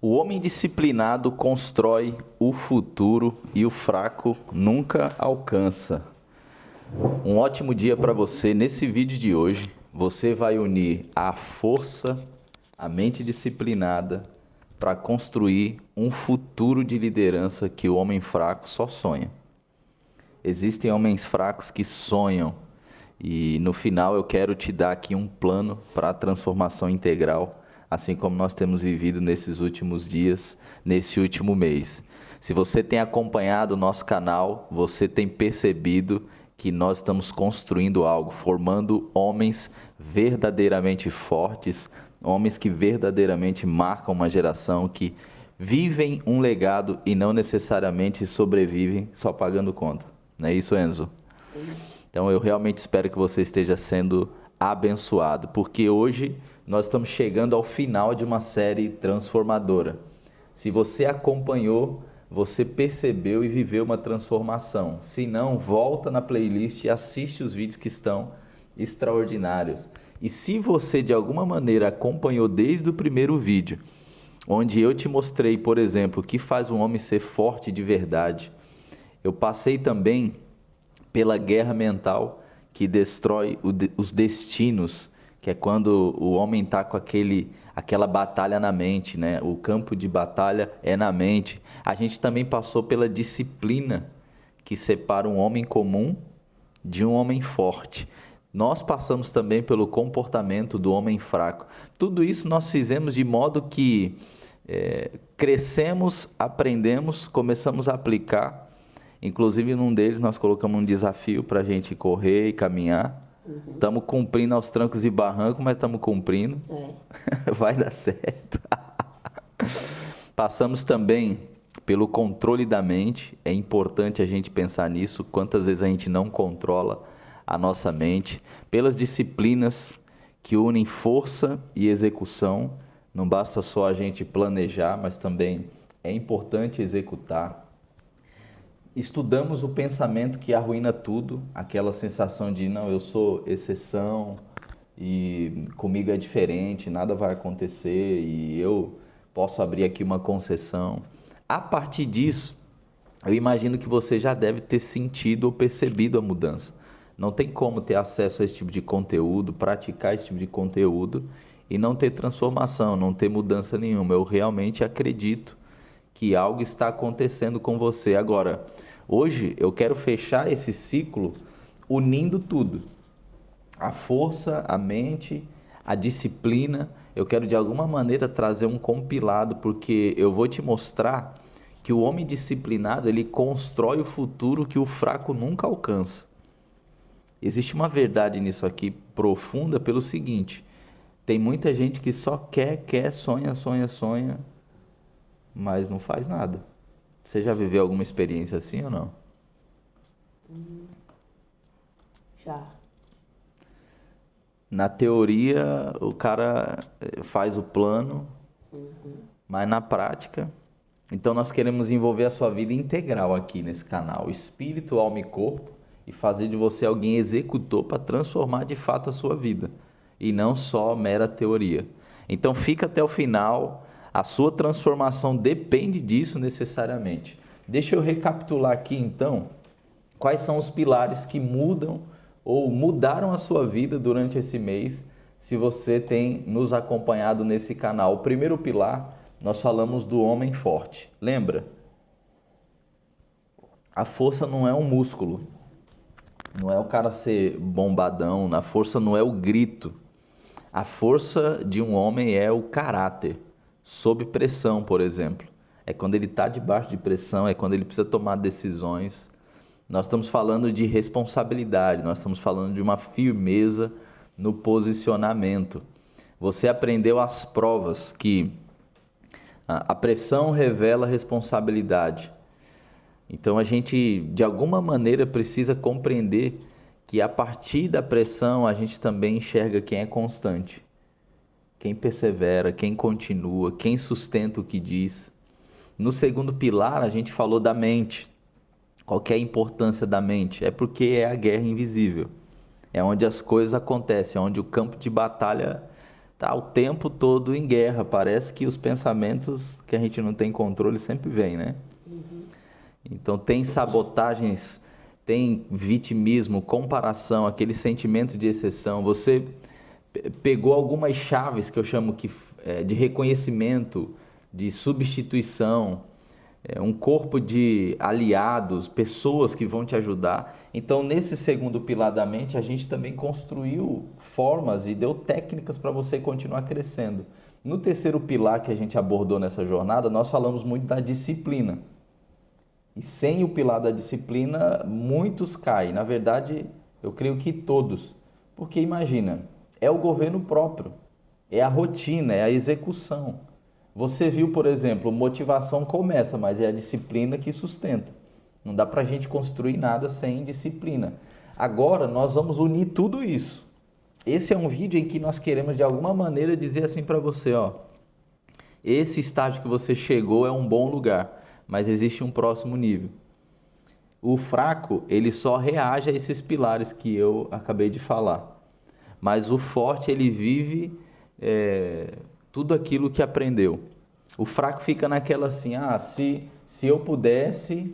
O homem disciplinado constrói o futuro e o fraco nunca alcança. Um ótimo dia para você. Nesse vídeo de hoje, você vai unir a força, a mente disciplinada para construir um futuro de liderança que o homem fraco só sonha. Existem homens fracos que sonham e no final eu quero te dar aqui um plano para a transformação integral, assim como nós temos vivido nesses últimos dias, nesse último mês. Se você tem acompanhado o nosso canal, você tem percebido que nós estamos construindo algo, formando homens verdadeiramente fortes, homens que verdadeiramente marcam uma geração, que vivem um legado e não necessariamente sobrevivem só pagando conta. Não é isso, Enzo? Sim. Então eu realmente espero que você esteja sendo abençoado, porque hoje nós estamos chegando ao final de uma série transformadora. Se você acompanhou, você percebeu e viveu uma transformação. Se não, volta na playlist e assiste os vídeos que estão extraordinários. E se você de alguma maneira acompanhou desde o primeiro vídeo, onde eu te mostrei, por exemplo, o que faz um homem ser forte de verdade, eu passei também pela guerra mental que destrói os destinos, que é quando o homem está com aquela batalha na mente, né? O campo de batalha é na mente. A gente também passou pela disciplina que separa um homem comum de um homem forte. Nós passamos também pelo comportamento do homem fraco. Tudo isso nós fizemos de modo que crescemos, aprendemos, começamos a aplicar. Inclusive, num deles, nós colocamos um desafio para a gente correr e caminhar. Estamos cumprindo aos trancos e barrancos, mas estamos cumprindo. Vai dar certo. Passamos também pelo controle da mente. É importante a gente pensar nisso. Quantas vezes a gente não controla a nossa mente. Pelas disciplinas que unem força e execução. Não basta só a gente planejar, mas também é importante executar. Estudamos o pensamento que arruína tudo, aquela sensação de não, eu sou exceção e comigo é diferente, nada vai acontecer e eu posso abrir aqui uma concessão. A partir disso, eu imagino que você já deve ter sentido ou percebido a mudança. Não tem como ter acesso a esse tipo de conteúdo, praticar esse tipo de conteúdo e não ter transformação, não ter mudança nenhuma. Eu realmente acredito que algo está acontecendo com você. Agora, hoje eu quero fechar esse ciclo unindo tudo. A força, a mente, a disciplina. Eu quero de alguma maneira trazer um compilado, porque eu vou te mostrar que o homem disciplinado, ele constrói o futuro que o fraco nunca alcança. Existe uma verdade nisso aqui profunda pelo seguinte: tem muita gente que só quer, sonha, mas não faz nada. Você já viveu alguma experiência assim ou não? Já. Na teoria, o cara faz o plano, mas na prática... Então nós queremos envolver a sua vida integral aqui nesse canal, espírito, alma e corpo, e fazer de você alguém executor para transformar de fato a sua vida, e não só mera teoria. Então fica até o final. A sua transformação depende disso necessariamente. Deixa eu recapitular aqui então quais são os pilares que mudam ou mudaram a sua vida durante esse mês, se você tem nos acompanhado nesse canal. O primeiro pilar, nós falamos do homem forte. Lembra? A força não é um músculo, não é o cara ser bombadão, a força não é o grito. A força de um homem é o caráter. Sob pressão, por exemplo. É quando ele está debaixo de pressão, é quando ele precisa tomar decisões. Nós estamos falando de responsabilidade, nós estamos falando de uma firmeza no posicionamento. Você aprendeu as provas que a pressão revela responsabilidade. Então a gente, de alguma maneira, precisa compreender que a partir da pressão a gente também enxerga quem é constante. Quem persevera, quem continua, quem sustenta o que diz. No segundo pilar, a gente falou da mente. Qual que é a importância da mente? É porque é a guerra invisível. É onde as coisas acontecem, é onde o campo de batalha tá o tempo todo em guerra. Parece que os pensamentos que a gente não tem controle sempre vêm, né? Então tem sabotagens, tem vitimismo, comparação, aquele sentimento de exceção. Você pegou algumas chaves que eu chamo de reconhecimento, de substituição, um corpo de aliados, pessoas que vão te ajudar. Então, nesse segundo pilar da mente, a gente também construiu formas e deu técnicas para você continuar crescendo. No terceiro pilar que a gente abordou nessa jornada, nós falamos muito da disciplina. E sem o pilar da disciplina, muitos caem. Na verdade, eu creio que todos. Porque imagina, é o governo próprio, é a rotina, é a execução. Você viu, por exemplo, motivação começa, mas é a disciplina que sustenta. Não dá para a gente construir nada sem disciplina. Agora, nós vamos unir tudo isso. Esse é um vídeo em que nós queremos, de alguma maneira, dizer assim para você, ó, esse estágio que você chegou é um bom lugar, mas existe um próximo nível. O fraco, ele só reage a esses pilares que eu acabei de falar. Mas o forte, ele vive tudo aquilo que aprendeu. O fraco fica naquela assim, se eu pudesse...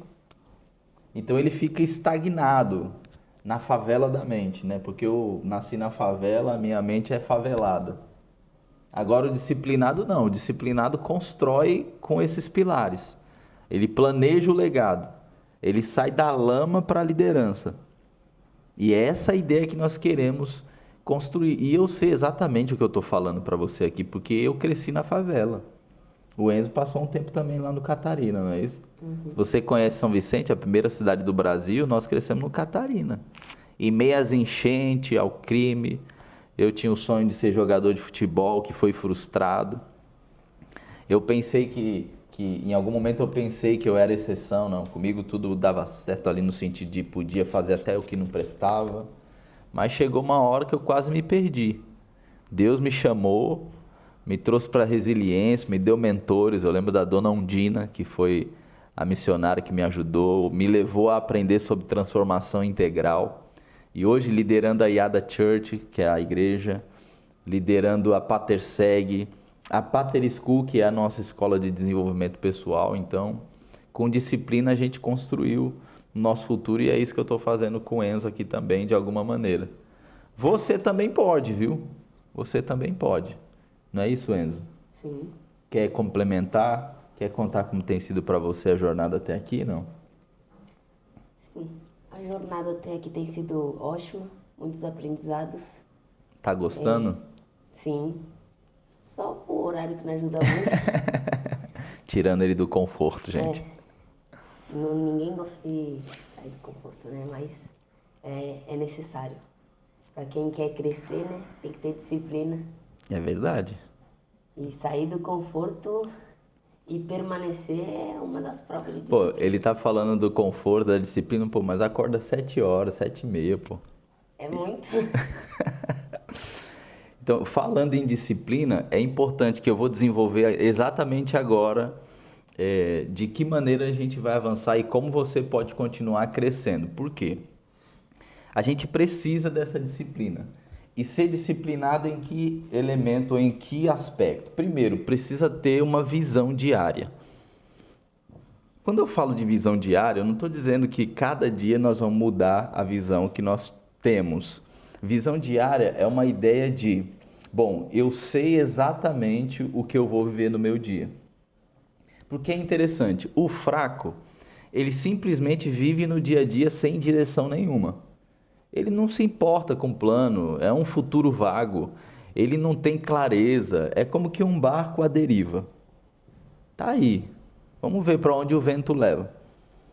Então ele fica estagnado na favela da mente, né? Porque eu nasci na favela, a minha mente é favelada. Agora o disciplinado não, o disciplinado constrói com esses pilares. Ele planeja o legado, ele sai da lama para a liderança. E é essa a ideia que nós queremos construir. E eu sei exatamente o que eu estou falando para você aqui, porque eu cresci na favela. O Enzo passou um tempo também lá no Catarina, não é isso? Se você conhece São Vicente, a primeira cidade do Brasil, nós crescemos no Catarina. Em meio às enchentes, ao crime, eu tinha o sonho de ser jogador de futebol, que foi frustrado. Eu pensei que em algum momento eu pensei que eu era exceção, não. Comigo tudo dava certo ali no sentido de podia fazer até o que não prestava. Mas chegou uma hora que eu quase me perdi. Deus me chamou, me trouxe para a resiliência, me deu mentores. Eu lembro da dona Undina, que foi a missionária que me ajudou, me levou a aprender sobre transformação integral. E hoje liderando a Yada Church, que é a igreja, liderando a Paterseg, a Pater School, que é a nossa escola de desenvolvimento pessoal. Então, com disciplina a gente construiu o nosso futuro e é isso que eu estou fazendo com o Enzo aqui também, de alguma maneira. Você também pode, viu? Você também pode. Não é isso, Enzo? Sim. Quer complementar? Quer contar como tem sido para você a jornada até aqui, não? Sim. A jornada até aqui tem sido ótima, muitos aprendizados. Tá gostando? Sim. Só o horário que não ajuda muito. Tirando ele do conforto, gente. Ninguém gosta de sair do conforto, né? Mas é necessário. Para quem quer crescer, né? Tem que ter disciplina. É verdade. E sair do conforto e permanecer é uma das provas de disciplina. Pô, ele tá falando do conforto, da disciplina, pô, mas acorda 7 horas, 7h30, pô. É muito. Então, falando em disciplina, é importante que eu vou desenvolver exatamente agora de que maneira a gente vai avançar e como você pode continuar crescendo. Por quê? A gente precisa dessa disciplina. E ser disciplinado em que elemento, em que aspecto? Primeiro, precisa ter uma visão diária. Quando eu falo de visão diária, eu não estou dizendo que cada dia nós vamos mudar a visão que nós temos. Visão diária é uma ideia de, bom, eu sei exatamente o que eu vou viver no meu dia. Porque é interessante, o fraco, ele simplesmente vive no dia a dia sem direção nenhuma. Ele não se importa com plano, é um futuro vago, ele não tem clareza, é como que um barco à deriva. Tá aí, vamos ver para onde o vento leva.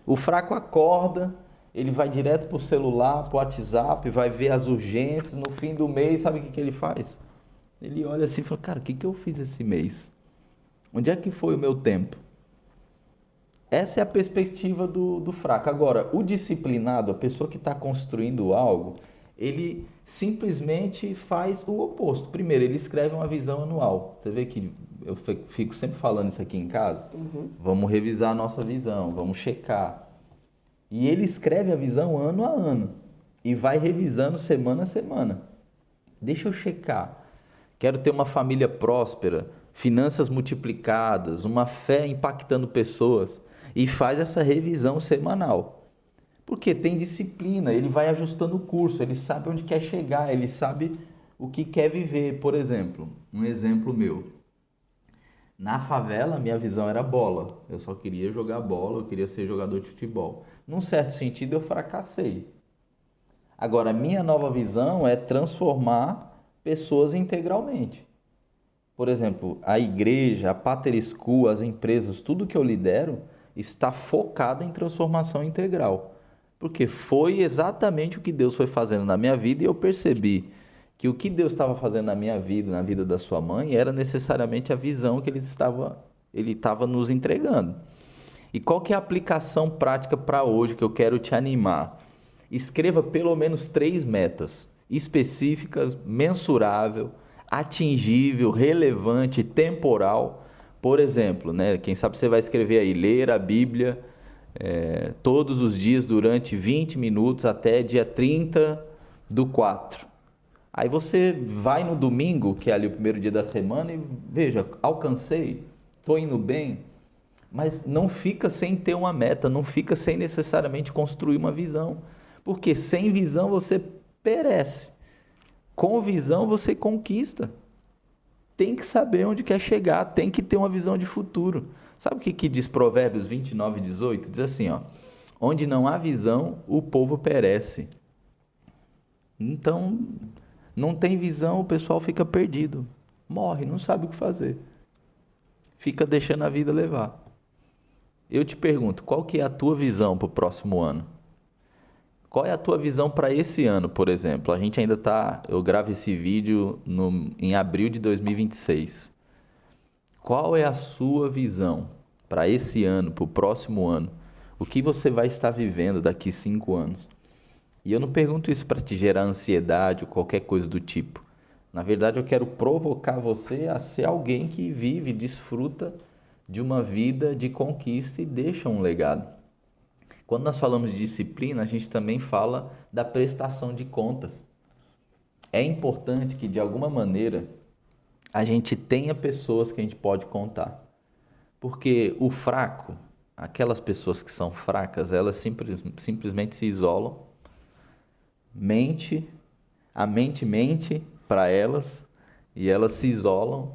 O fraco acorda, ele vai direto para o celular, para o WhatsApp, vai ver as urgências, no fim do mês, sabe o que ele faz? Ele olha assim e fala, cara, o que eu fiz esse mês? Onde é que foi o meu tempo? Essa é a perspectiva do fraco. Agora, o disciplinado, a pessoa que está construindo algo, ele simplesmente faz o oposto. Primeiro, ele escreve uma visão anual. Você vê que eu fico sempre falando isso aqui em casa? Vamos revisar a nossa visão, vamos checar. E ele escreve a visão ano a ano e vai revisando semana a semana. Deixa eu checar. Quero ter uma família próspera, finanças multiplicadas, uma fé impactando pessoas. E faz essa revisão semanal. Porque tem disciplina, ele vai ajustando o curso, ele sabe onde quer chegar, ele sabe o que quer viver. Por exemplo, um exemplo meu. Na favela, minha visão era bola. Eu só queria jogar bola, eu queria ser jogador de futebol. Num certo sentido, eu fracassei. Agora, a minha nova visão é transformar pessoas integralmente. Por exemplo, a igreja, a Pater School, as empresas, tudo que eu lidero está focado em transformação integral. Porque foi exatamente o que Deus foi fazendo na minha vida e eu percebi que o que Deus estava fazendo na minha vida, na vida da sua mãe, era necessariamente a visão que ele estava nos entregando. E qual que é a aplicação prática para hoje que eu quero te animar? Escreva pelo menos 3 metas específicas, mensurável, atingível, relevante, temporal. Por exemplo, né, quem sabe você vai escrever aí, ler a Bíblia todos os dias durante 20 minutos até dia 30/4. Aí você vai no domingo, que é ali o primeiro dia da semana, e veja, alcancei, estou indo bem, mas não fica sem ter uma meta, não fica sem necessariamente construir uma visão, porque sem visão você perece, com visão você conquista. Tem que saber onde quer chegar, tem que ter uma visão de futuro. Sabe o que diz Provérbios 29:18? Diz assim, ó, onde não há visão, o povo perece. Então, não tem visão, o pessoal fica perdido, morre, não sabe o que fazer, fica deixando a vida levar. Eu te pergunto, qual que é a tua visão para o próximo ano? Qual é a tua visão para esse ano, por exemplo? A gente ainda está, eu gravo esse vídeo em abril de 2026. Qual é a sua visão para esse ano, para o próximo ano? O que você vai estar vivendo daqui 5 anos? E eu não pergunto isso para te gerar ansiedade ou qualquer coisa do tipo. Na verdade, eu quero provocar você a ser alguém que vive, desfruta de uma vida de conquista e deixa um legado. Quando nós falamos de disciplina, a gente também fala da prestação de contas. É importante que, de alguma maneira, a gente tenha pessoas que a gente pode contar. Porque o fraco, aquelas pessoas que são fracas, elas simplesmente se isolam, a mente mente para elas e elas se isolam,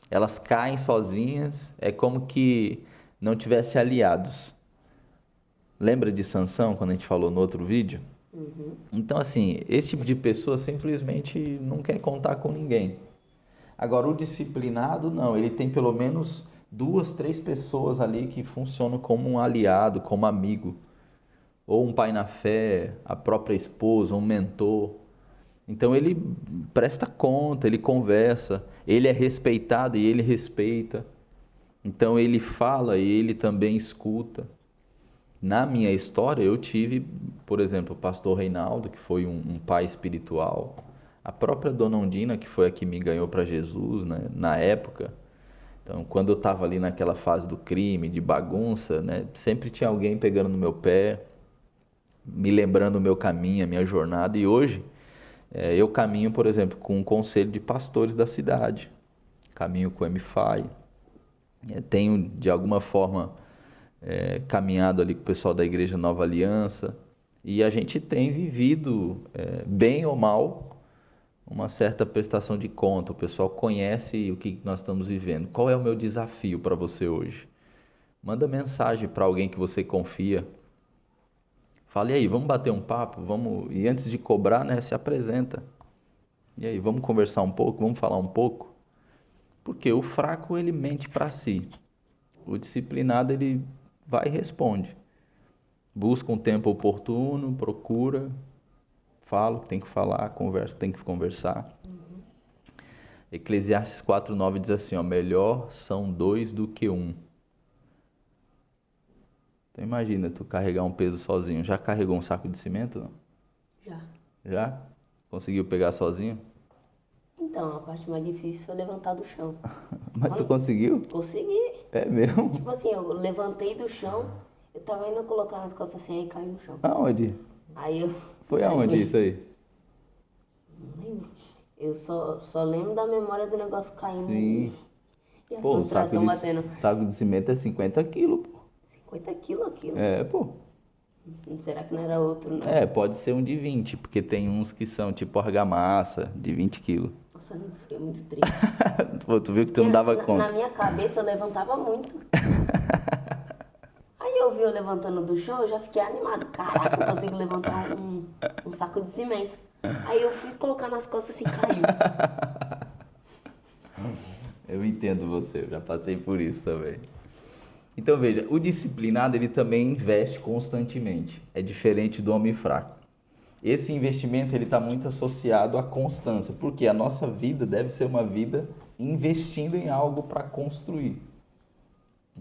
elas caem sozinhas, é como que não tivesse aliados. Lembra de Sansão, quando a gente falou no outro vídeo? Uhum. Então, assim, esse tipo de pessoa simplesmente não quer contar com ninguém. Agora, o disciplinado, não. Ele tem pelo menos 2, 3 pessoas ali que funcionam como um aliado, como amigo. Ou um pai na fé, a própria esposa, um mentor. Então, ele presta conta, ele conversa. Ele é respeitado e ele respeita. Então, ele fala e ele também escuta. Na minha história, eu tive, por exemplo, o pastor Reinaldo, que foi um pai espiritual, a própria dona Ondina, que foi a que me ganhou para Jesus, né, na época. Então, quando eu estava ali naquela fase do crime, de bagunça, né, sempre tinha alguém pegando no meu pé, me lembrando o meu caminho, a minha jornada. E hoje, eu caminho, por exemplo, com um conselho de pastores da cidade, caminho com o MFI, tenho, de alguma forma, caminhado ali com o pessoal da Igreja Nova Aliança, e a gente tem vivido, bem ou mal, uma certa prestação de conta. O pessoal conhece o que nós estamos vivendo. Qual é o meu desafio para você hoje? Manda mensagem para alguém que você confia. Fale aí, vamos bater um papo, vamos, e antes de cobrar, né, se apresenta. E aí, vamos conversar um pouco, vamos falar um pouco? Porque o fraco, ele mente para si. O disciplinado, ele vai e responde. Busca um tempo oportuno, procura, fala o que tem que falar, conversa o que tem que conversar. Uhum. Eclesiastes 4:9 diz assim, ó, melhor são 2 do que 1. Então imagina tu carregar um peso sozinho. Já carregou um saco de cimento? Não? Já. Já? Conseguiu pegar sozinho? Então, a parte mais difícil foi levantar do chão. Mas tu conseguiu? Consegui. É mesmo? Tipo assim, eu levantei do chão, eu tava indo colocar nas costas assim, aí caí no chão. Aonde? Aí eu... Foi aonde isso aí? Não lembro. Eu só lembro da memória do negócio caindo. Sim. E a Pô, frustração batendo. saco de cimento é 50 quilos, pô. 50 quilos aquilo. É, pô. Será que não era outro, não? É, pode ser um de 20, porque tem uns que são tipo argamassa, de 20 quilos. Nossa, eu fiquei muito triste. Pô, tu viu que tu não dava conta. Na minha cabeça eu levantava muito. Aí eu vi eu levantando do chão, eu já fiquei animado. Caraca, eu consigo levantar um saco de cimento. Aí eu fui colocar nas costas assim, caiu. Eu entendo você, eu já passei por isso também. Então veja, o disciplinado ele também investe constantemente. É diferente do homem fraco. Esse investimento ele está muito associado à constância, porque a nossa vida deve ser uma vida investindo em algo para construir.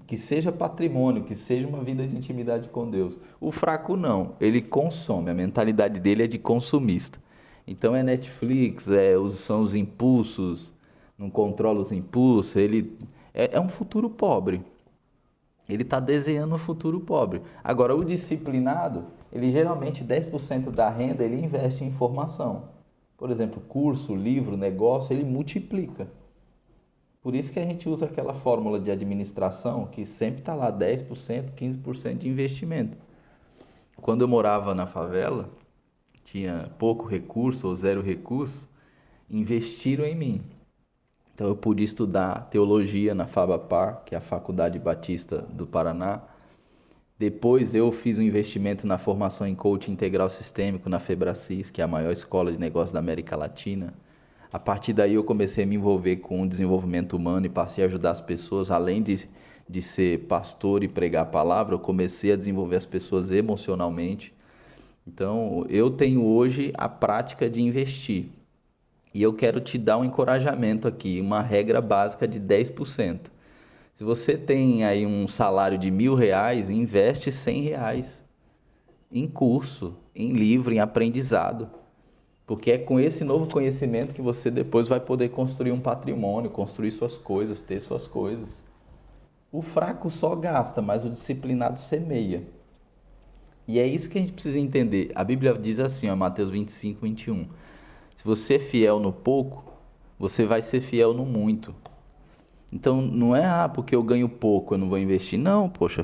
Que seja patrimônio, que seja uma vida de intimidade com Deus. O fraco não, ele consome, a mentalidade dele é de consumista. Então é Netflix, são os impulsos, não controla os impulsos, ele é um futuro pobre. Ele está desenhando um futuro pobre. Agora, o disciplinado, ele geralmente 10% da renda ele investe em formação. Por exemplo, curso, livro, negócio, ele multiplica. Por isso que a gente usa aquela fórmula de administração que sempre está lá 10%, 15% de investimento. Quando eu morava na favela, tinha pouco recurso ou zero recurso, investiram em mim. Então eu pude estudar teologia na FABAPAR, que é a Faculdade Batista do Paraná. Depois eu fiz um investimento na formação em coaching integral sistêmico na Febracis, que é a maior escola de negócios da América Latina. A partir daí eu comecei a me envolver com o desenvolvimento humano e passei a ajudar as pessoas. Além de ser pastor e pregar a palavra, eu comecei a desenvolver as pessoas emocionalmente. Então eu tenho hoje a prática de investir. E eu quero te dar um encorajamento aqui, uma regra básica de 10%. Se você tem aí um salário de R$1.000, investe R$100 em curso, em livro, em aprendizado. Porque é com esse novo conhecimento que você depois vai poder construir um patrimônio, construir suas coisas, ter suas coisas. O fraco só gasta, mas o disciplinado semeia. E é isso que a gente precisa entender. A Bíblia diz assim, Mateus 25, 21. Se você é fiel no pouco, você vai ser fiel no muito. Então, não é, porque eu ganho pouco, eu não vou investir. Não, poxa,